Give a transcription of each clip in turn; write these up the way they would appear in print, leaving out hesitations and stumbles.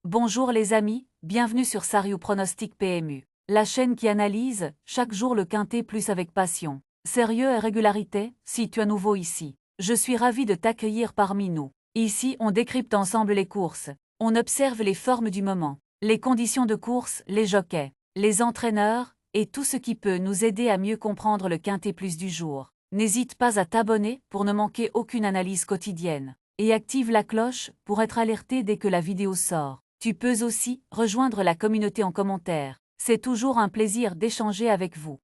Bonjour les amis, bienvenue sur Sariou Pronostic PMU, la chaîne qui analyse chaque jour le quintet plus avec passion, sérieux et régularité. Si tu es nouveau ici, je suis ravi de t'accueillir parmi nous. Ici, on décrypte ensemble les courses, on observe les formes du moment, les conditions de course, les jockeys, les entraîneurs et tout ce qui peut nous aider à mieux comprendre le quintet plus du jour. N'hésite pas à t'abonner pour ne manquer aucune analyse quotidienne et active la cloche pour être alerté dès que la vidéo sort. Tu peux aussi rejoindre la communauté en commentaire. C'est toujours un plaisir d'échanger avec vous.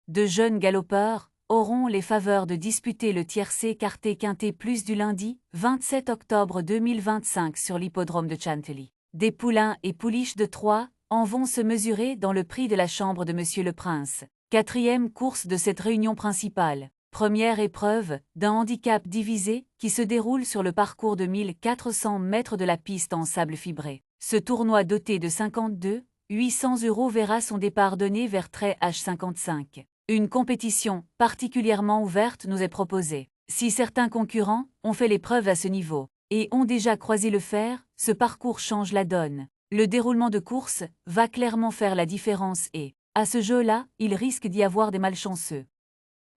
De jeunes galopeurs auront les faveurs de disputer le tiercé quartet quintet plus du lundi 27 octobre 2025 sur l'hippodrome de Chantilly. Des poulains et pouliches de Troyes en vont se mesurer dans le prix de la chambre de Monsieur le Prince. Quatrième course de cette réunion principale. Première épreuve d'un handicap divisé qui se déroule sur le parcours de 1400 mètres de la piste en sable fibré. Ce tournoi doté de 52 800 € verra son départ donné vers trait H55. Une compétition particulièrement ouverte nous est proposée. Si certains concurrents ont fait l'épreuve à ce niveau et ont déjà croisé le fer, ce parcours change la donne. Le déroulement de course va clairement faire la différence et, à ce jeu-là, il risque d'y avoir des malchanceux.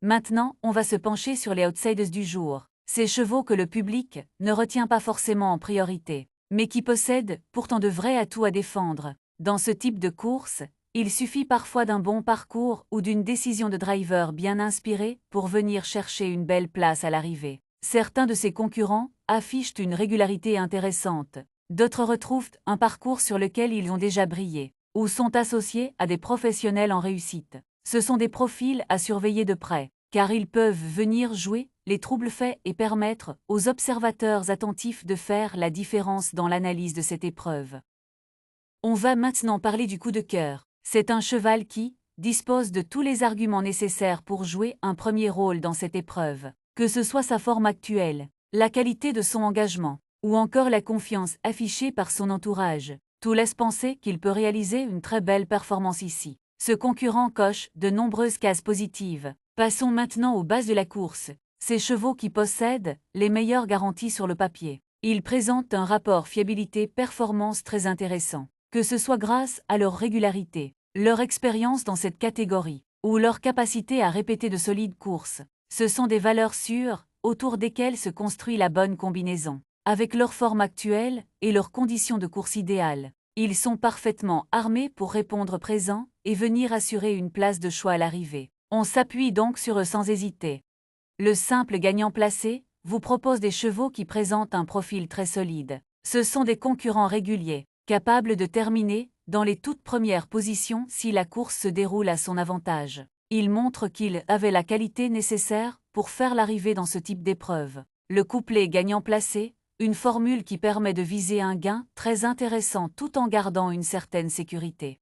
Maintenant, on va se pencher sur les outsiders du jour, ces chevaux que le public ne retient pas forcément en priorité, mais qui possèdent pourtant de vrais atouts à défendre. Dans ce type de course, il suffit parfois d'un bon parcours ou d'une décision de driver bien inspirée pour venir chercher une belle place à l'arrivée. Certains de ces concurrents affichent une régularité intéressante, d'autres retrouvent un parcours sur lequel ils ont déjà brillé, ou sont associés à des professionnels en réussite. Ce sont des profils à surveiller de près, car ils peuvent venir jouer les troubles faits et permettre aux observateurs attentifs de faire la différence dans l'analyse de cette épreuve. On va maintenant parler du coup de cœur. C'est un cheval qui dispose de tous les arguments nécessaires pour jouer un premier rôle dans cette épreuve, que ce soit sa forme actuelle, la qualité de son engagement, ou encore la confiance affichée par son entourage. Tout laisse penser qu'il peut réaliser une très belle performance ici. Ce concurrent coche de nombreuses cases positives. Passons maintenant aux bases de la course. Ces chevaux qui possèdent les meilleures garanties sur le papier. Ils présentent un rapport fiabilité-performance très intéressant, que ce soit grâce à leur régularité, leur expérience dans cette catégorie, ou leur capacité à répéter de solides courses. Ce sont des valeurs sûres, autour desquelles se construit la bonne combinaison. Avec leur forme actuelle et leurs conditions de course idéales, ils sont parfaitement armés pour répondre présent et venir assurer une place de choix à l'arrivée. On s'appuie donc sur eux sans hésiter. Le simple gagnant placé vous propose des chevaux qui présentent un profil très solide. Ce sont des concurrents réguliers, capables de terminer dans les toutes premières positions si la course se déroule à son avantage. Ils montrent qu'ils avaient la qualité nécessaire pour faire l'arrivée dans ce type d'épreuve. Le couplet gagnant placé, une formule qui permet de viser un gain très intéressant tout en gardant une certaine sécurité.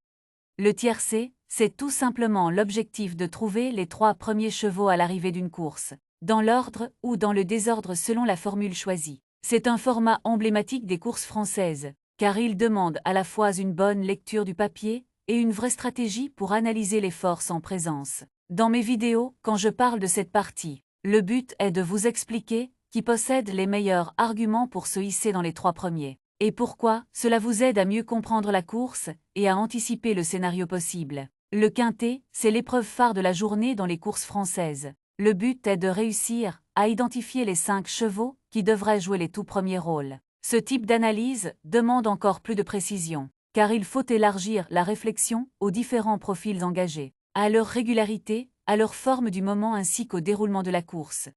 Le tiercé, c'est tout simplement l'objectif de trouver les 3 premiers chevaux à l'arrivée d'une course, dans l'ordre ou dans le désordre selon la formule choisie. C'est un format emblématique des courses françaises, car il demande à la fois une bonne lecture du papier et une vraie stratégie pour analyser les forces en présence. Dans mes vidéos, quand je parle de cette partie, le but est de vous expliquer qui possède les meilleurs arguments pour se hisser dans les 3 premiers. Et pourquoi cela vous aide à mieux comprendre la course et à anticiper le scénario possible. Le quintet, c'est l'épreuve phare de la journée dans les courses françaises. Le but est de réussir à identifier les 5 chevaux qui devraient jouer les tout premiers rôles. Ce type d'analyse demande encore plus de précision, car il faut élargir la réflexion aux différents profils engagés, à leur régularité, à leur forme du moment ainsi qu'au déroulement de la course.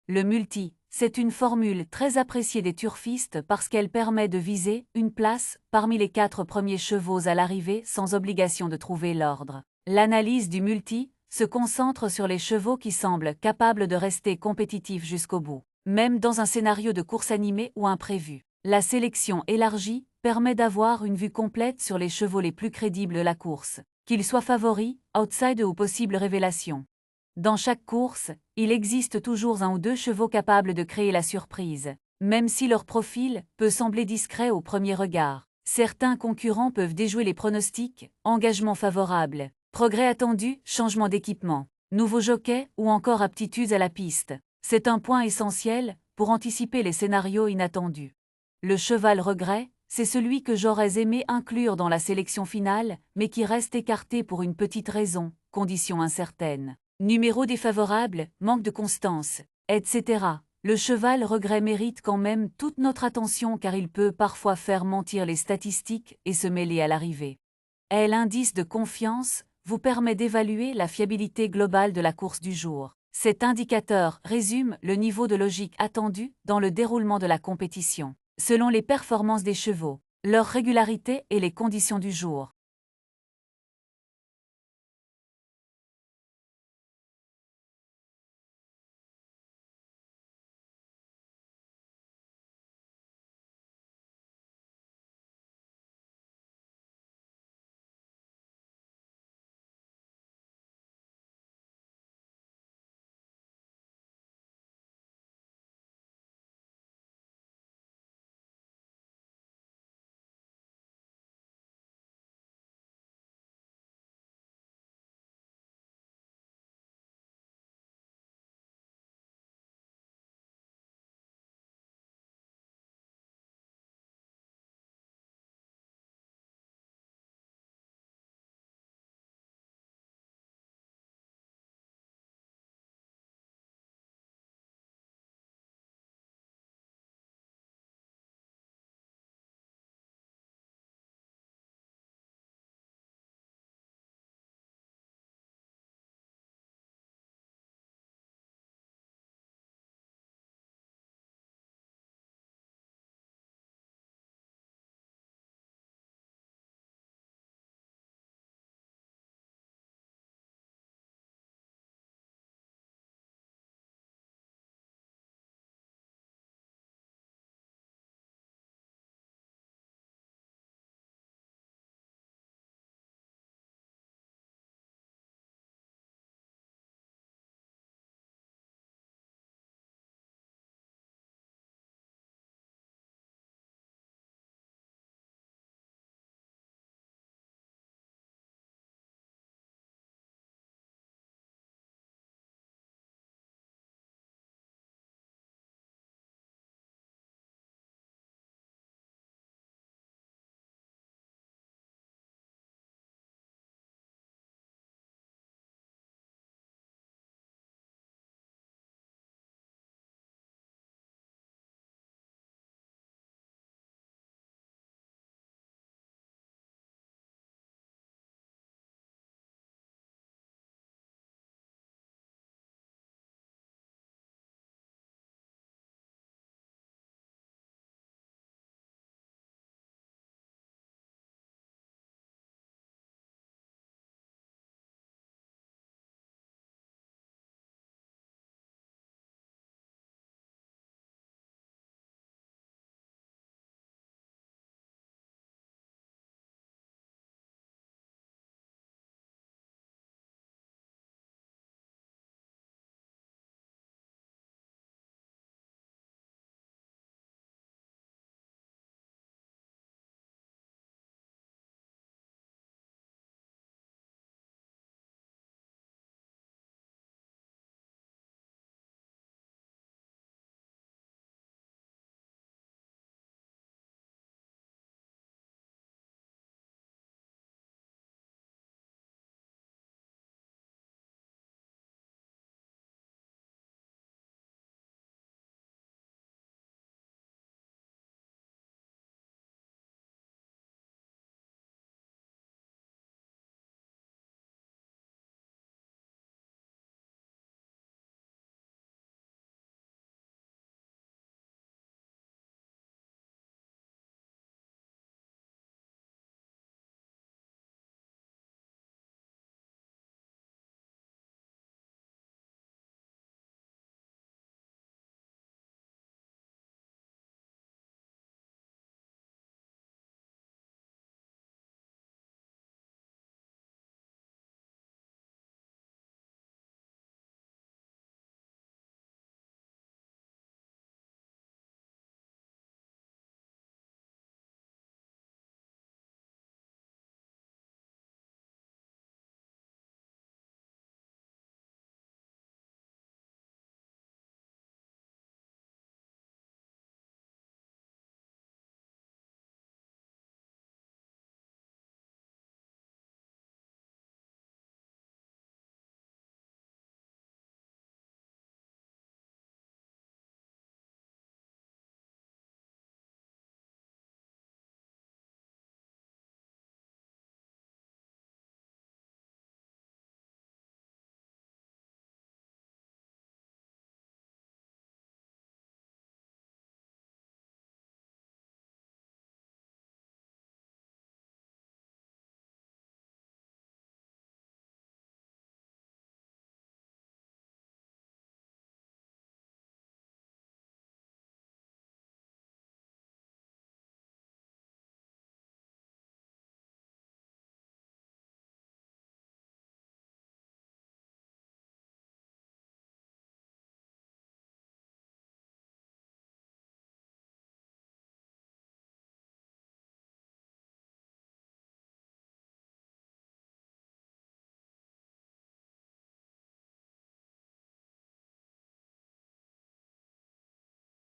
Le multi, c'est une formule très appréciée des turfistes parce qu'elle permet de viser une place parmi les 4 premiers chevaux à l'arrivée sans obligation de trouver l'ordre. L'analyse du multi se concentre sur les chevaux qui semblent capables de rester compétitifs jusqu'au bout, même dans un scénario de course animée ou imprévu. La sélection élargie permet d'avoir une vue complète sur les chevaux les plus crédibles de la course, qu'ils soient favoris, outside ou possibles révélations. Dans chaque course, il existe toujours 1 ou 2 chevaux capables de créer la surprise, même si leur profil peut sembler discret au premier regard. Certains concurrents peuvent déjouer les pronostics, engagement favorable, progrès attendu, changement d'équipement, nouveau jockey ou encore aptitudes à la piste. C'est un point essentiel pour anticiper les scénarios inattendus. Le cheval regret, c'est celui que j'aurais aimé inclure dans la sélection finale, mais qui reste écarté pour une petite raison, condition incertaine. Numéro défavorable, manque de constance, etc. Le cheval regret mérite quand même toute notre attention car il peut parfois faire mentir les statistiques et se mêler à l'arrivée. L'indice de confiance vous permet d'évaluer la fiabilité globale de la course du jour. Cet indicateur résume le niveau de logique attendu dans le déroulement de la compétition, selon les performances des chevaux, leur régularité et les conditions du jour.